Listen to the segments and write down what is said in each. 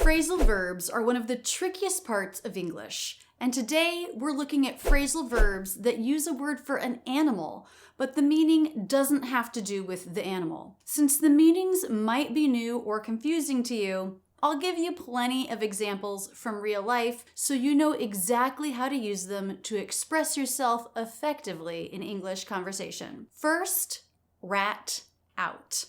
Phrasal verbs are one of the trickiest parts of English, and today we're looking at phrasal verbs that use a word for an animal, but the meaning doesn't have to do with the animal. Since the meanings might be new or confusing to you, I'll give you plenty of examples from real life so you know exactly how to use them to express yourself effectively in English conversation. First, rat out.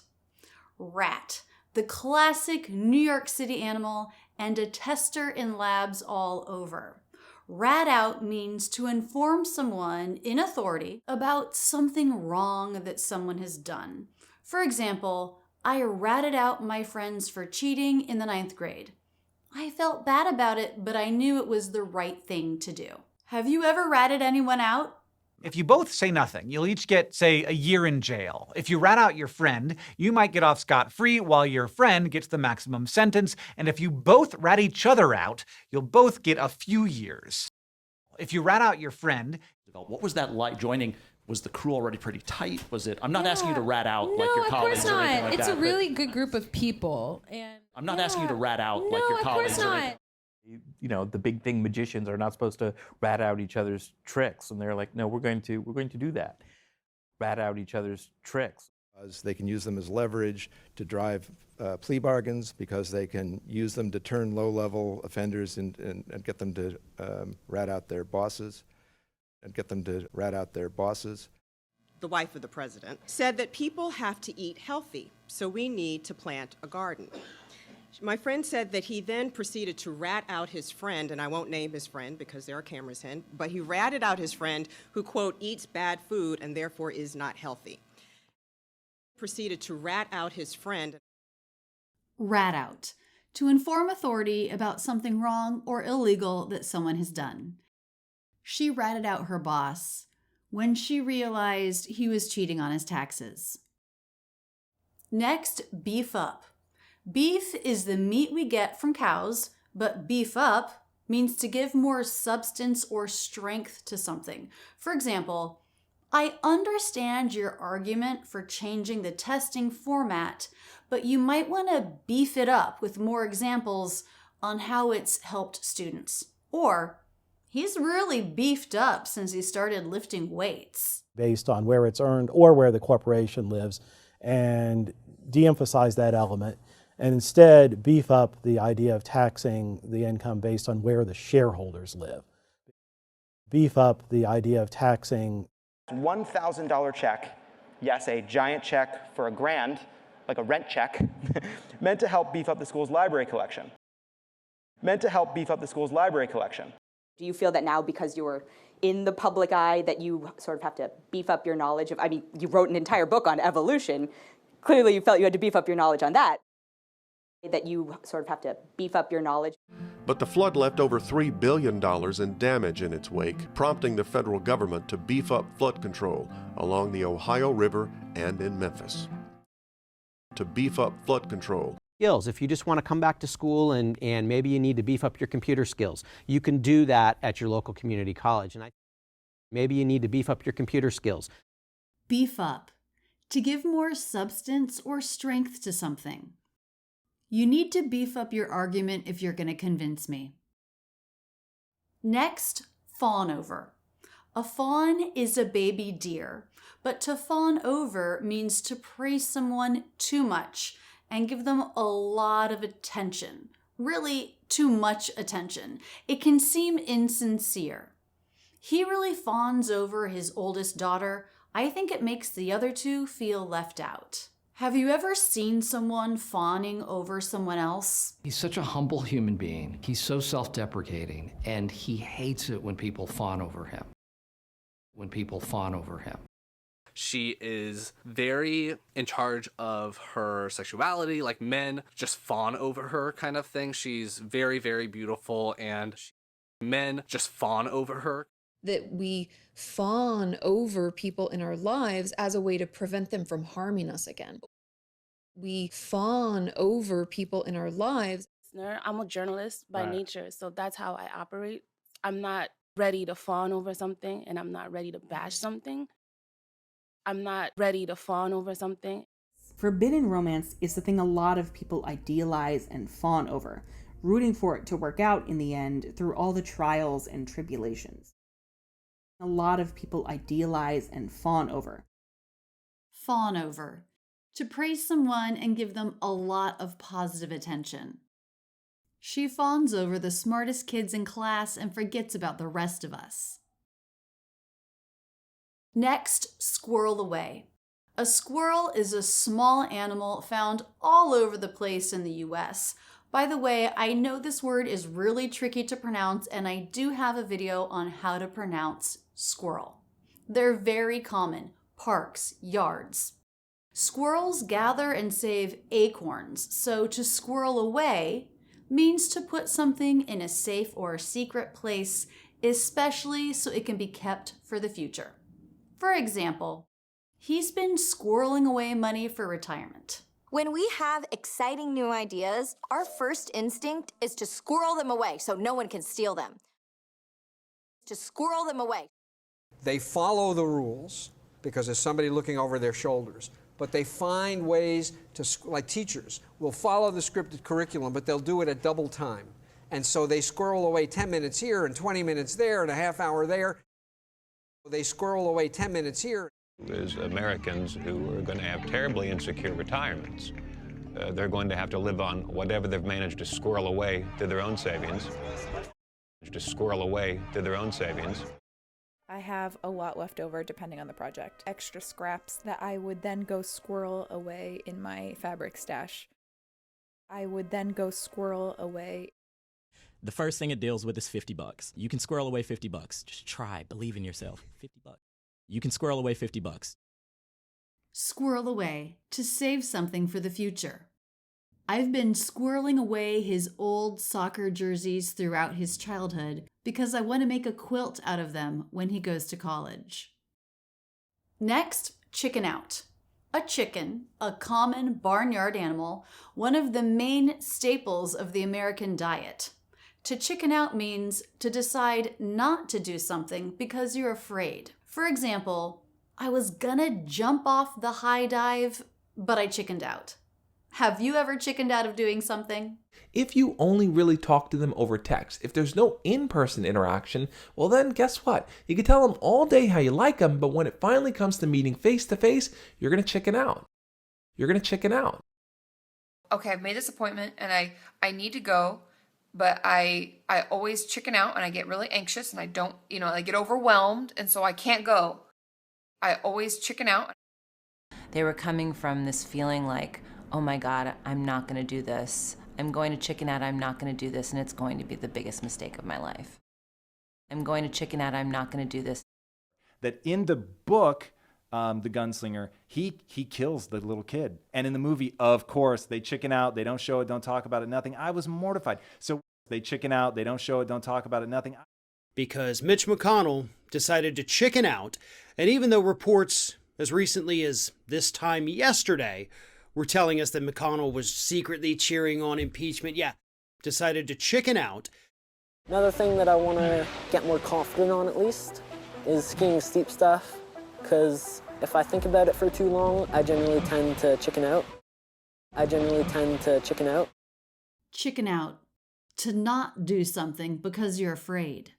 Rat, the classic New York City animal and a tester in labs all over. Rat out means to inform someone in authority about something wrong that someone has done. For example, I ratted out my friends for cheating in the 9th grade. I felt bad about it, but I knew it was the right thing to do. Have you ever ratted anyone out? If you both say nothing, you'll each get, say, a year in jail. If you rat out your friend, you might get off scot-free while your friend gets the maximum sentence. And if you both rat each other out, you'll both get a few years. If you rat out your friend... What was that like joining? Was the crew already pretty tight? Was it? I'm not asking you to rat out like your colleagues or anything like that. It's a really good group of people. And I'm not asking you to rat out like your colleagues or anything. You know, the big thing, magicians are not supposed to rat out each other's tricks, and they're like, no, we're going to do that. Rat out each other's tricks. They can use them as leverage to drive plea bargains, because they can use them to turn low-level offenders and get them to rat out their bosses. The wife of the president said that people have to eat healthy, so we need to plant a garden. My friend said that he then proceeded to rat out his friend, and I won't name his friend because there are cameras in, but he ratted out his friend who, quote, eats bad food and therefore is not healthy. Proceeded to rat out his friend. Rat out, to inform authority about something wrong or illegal that someone has done. She ratted out her boss when she realized he was cheating on his taxes. Next, beef up. Beef is the meat we get from cows, but beef up means to give more substance or strength to something. For example, I understand your argument for changing the testing format, but you might want to beef it up with more examples on how it's helped students. Or, he's really beefed up since he started lifting weights. Based on where it's earned or where the corporation lives, and de-emphasize that element, and instead beef up the idea of taxing the income based on where the shareholders live. Beef up the idea of taxing $1,000 check, yes, a giant check for $1,000, like a rent check, meant to help beef up the school's library collection. Do you feel that now, because you're in the public eye, that you sort of have to beef up your knowledge of, you wrote an entire book on evolution. Clearly you felt you had to beef up your knowledge on that. That you sort of have to beef up your knowledge. But the flood left over $3 billion in damage in its wake, prompting the federal government to beef up flood control along the Ohio River and in Memphis. Skills. If you just want to come back to school and maybe you need to beef up your computer skills, you can do that at your local community college. Beef up, to give more substance or strength to something. You need to beef up your argument if you're going to convince me. Next, fawn over. A fawn is a baby deer, but to fawn over means to praise someone too much and give them a lot of attention. Really, too much attention. It can seem insincere. He really fawns over his oldest daughter. I think it makes the other two feel left out. Have you ever seen someone fawning over someone else? He's such a humble human being. He's so self-deprecating, and he hates it when people fawn over him. She is very in charge of her sexuality, like men just fawn over her kind of thing. She's very, very beautiful, and men just fawn over her. That we fawn over people in our lives as a way to prevent them from harming us again. We fawn over people in our lives. I'm a journalist by nature, so that's how I operate. I'm not ready to fawn over something, and I'm not ready to bash something. Forbidden romance is the thing a lot of people idealize and fawn over. rooting for it to work out in the end through all the trials and tribulations. A lot of people idealize and fawn over. Fawn over. To praise someone and give them a lot of positive attention. She fawns over the smartest kids in class and forgets about the rest of us. Next, squirrel away. A squirrel is a small animal found all over the place in the US. By the way, I know this word is really tricky to pronounce, and I do have a video on how to pronounce squirrel. They're very common. Parks, yards. Squirrels gather and save acorns, so to squirrel away means to put something in a safe or secret place, especially so it can be kept for the future. For example, he's been squirreling away money for retirement. When we have exciting new ideas, our first instinct is to squirrel them away so no one can steal them. To squirrel them away. They follow the rules because there's somebody looking over their shoulders, but they find ways to, like teachers, will follow the scripted curriculum, but they'll do it at double time. And so they squirrel away 10 minutes here and 20 minutes there and a half hour there. They squirrel away 10 minutes here. There's Americans who are going to have terribly insecure retirements. They're going to have to live on whatever they've managed to squirrel away to their own savings. I have a lot left over depending on the project. Extra scraps that I would then go squirrel away in my fabric stash. The first thing it deals with is $50. You can squirrel away $50. Just try, believe in yourself. $50. You can squirrel away $50. Squirrel away, to save something for the future. I've been squirreling away his old soccer jerseys throughout his childhood because I want to make a quilt out of them when he goes to college. Next, chicken out. A chicken, a common barnyard animal, one of the main staples of the American diet. To chicken out means to decide not to do something because you're afraid. For example, I was gonna jump off the high dive, but I chickened out. Have you ever chickened out of doing something? If you only really talk to them over text, if there's no in-person interaction, well then guess what? You can tell them all day how you like them, but when it finally comes to meeting face-to-face, you're gonna chicken out. Okay, I've made this appointment and I need to go, but I always chicken out and I get really anxious and I don't, I get overwhelmed and so I can't go. I always chicken out. They were coming from this feeling like, oh my God, I'm not going to do this. I'm going to chicken out, I'm not going to do this, and it's going to be the biggest mistake of my life. I'm going to chicken out, I'm not going to do this. That in the book, the gunslinger, he kills the little kid. And in the movie, of course, they chicken out, they don't show it, don't talk about it, nothing. I was mortified. So they chicken out, they don't show it, don't talk about it, nothing. Because Mitch McConnell decided to chicken out, and even though reports as recently as this time yesterday were telling us that McConnell was secretly cheering on impeachment, decided to chicken out. Another thing that I want to get more confident on, at least, is skiing steep stuff, because if I think about it for too long, I generally tend to chicken out. Chicken out. To not do something because you're afraid.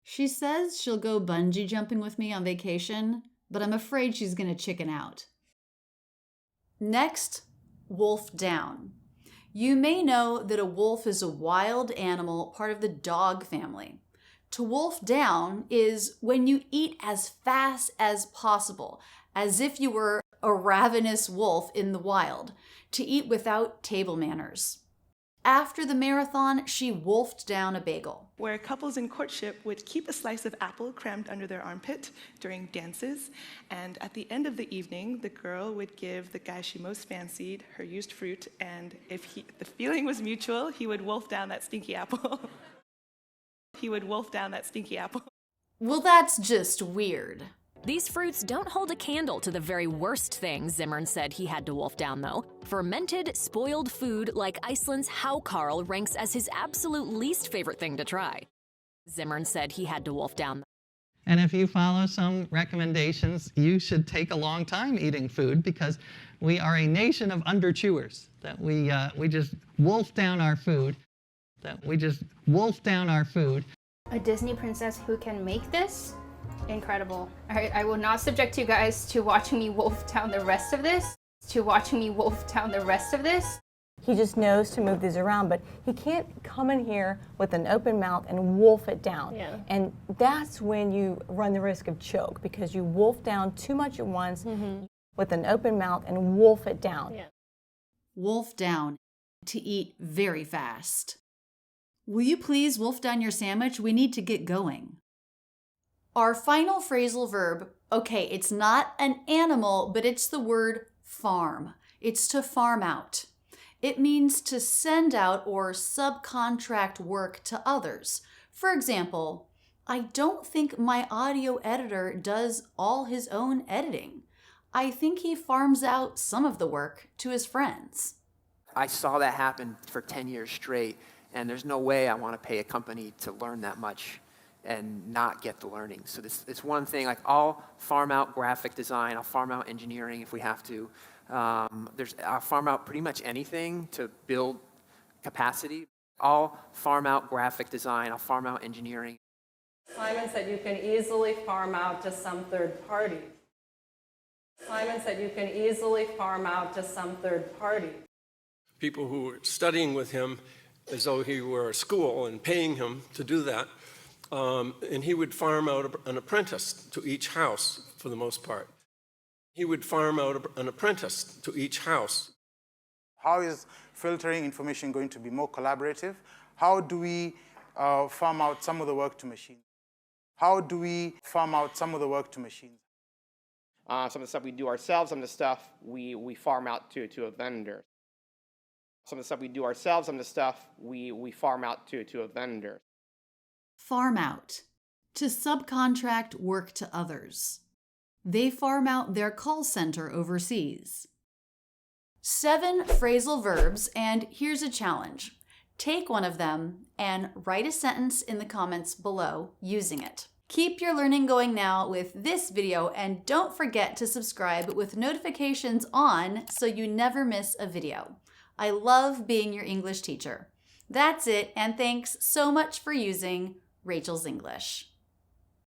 She says she'll go bungee jumping with me on vacation, but I'm afraid she's going to chicken out. Next, wolf down. You may know that a wolf is a wild animal, part of the dog family. To wolf down is when you eat as fast as possible, as if you were a ravenous wolf in the wild, to eat without table manners. After the marathon, she wolfed down a bagel. Where couples in courtship would keep a slice of apple crammed under their armpit during dances, and at the end of the evening, the girl would give the guy she most fancied her used fruit, and if the feeling was mutual, he would wolf down that stinky apple. Well, that's just weird. These fruits don't hold a candle to the very worst thing Zimmern said he had to wolf down, though. Fermented, spoiled food like Iceland's haukarl ranks as his absolute least favorite thing to try. Zimmern said he had to wolf down. And if you follow some recommendations, you should take a long time eating food because we are a nation of underchewers, that we just wolf down our food. We just wolf down our food. A Disney princess who can make this? Incredible. I will not subject you guys to watching me wolf down the rest of this. He just knows to move these around, but he can't come in here with an open mouth and wolf it down. Yeah. And that's when you run the risk of choke, because you wolf down too much at once with an open mouth and wolf it down. Yeah. Wolf down, to eat very fast. Will you please wolf down your sandwich? We need to get going. Our final phrasal verb, okay, it's not an animal, but it's the word farm. It's to farm out. It means to send out or subcontract work to others. For example, I don't think my audio editor does all his own editing. I think he farms out some of the work to his friends. I saw that happen for 10 years straight, and there's no way I want to pay a company to learn that much and not get the learning. So it's one thing, like I'll farm out graphic design, I'll farm out engineering if we have to. I'll farm out pretty much anything to build capacity. I'll farm out graphic design, I'll farm out engineering. Simon said you can easily farm out to some third party. People who were studying with him as though he were a school and paying him to do that. And he would farm out an apprentice to each house for the most part. How is filtering information going to be more collaborative? How do we farm out some of the work to machines? Some of the stuff we do ourselves, some of the stuff we farm out to a vendor. Farm out, to subcontract work to others. They farm out their call center overseas. 7 phrasal verbs, and here's a challenge. Take one of them and write a sentence in the comments below using it. Keep your learning going now with this video, and don't forget to subscribe with notifications on so you never miss a video. I love being your English teacher. That's it, and thanks so much for using Rachel's English.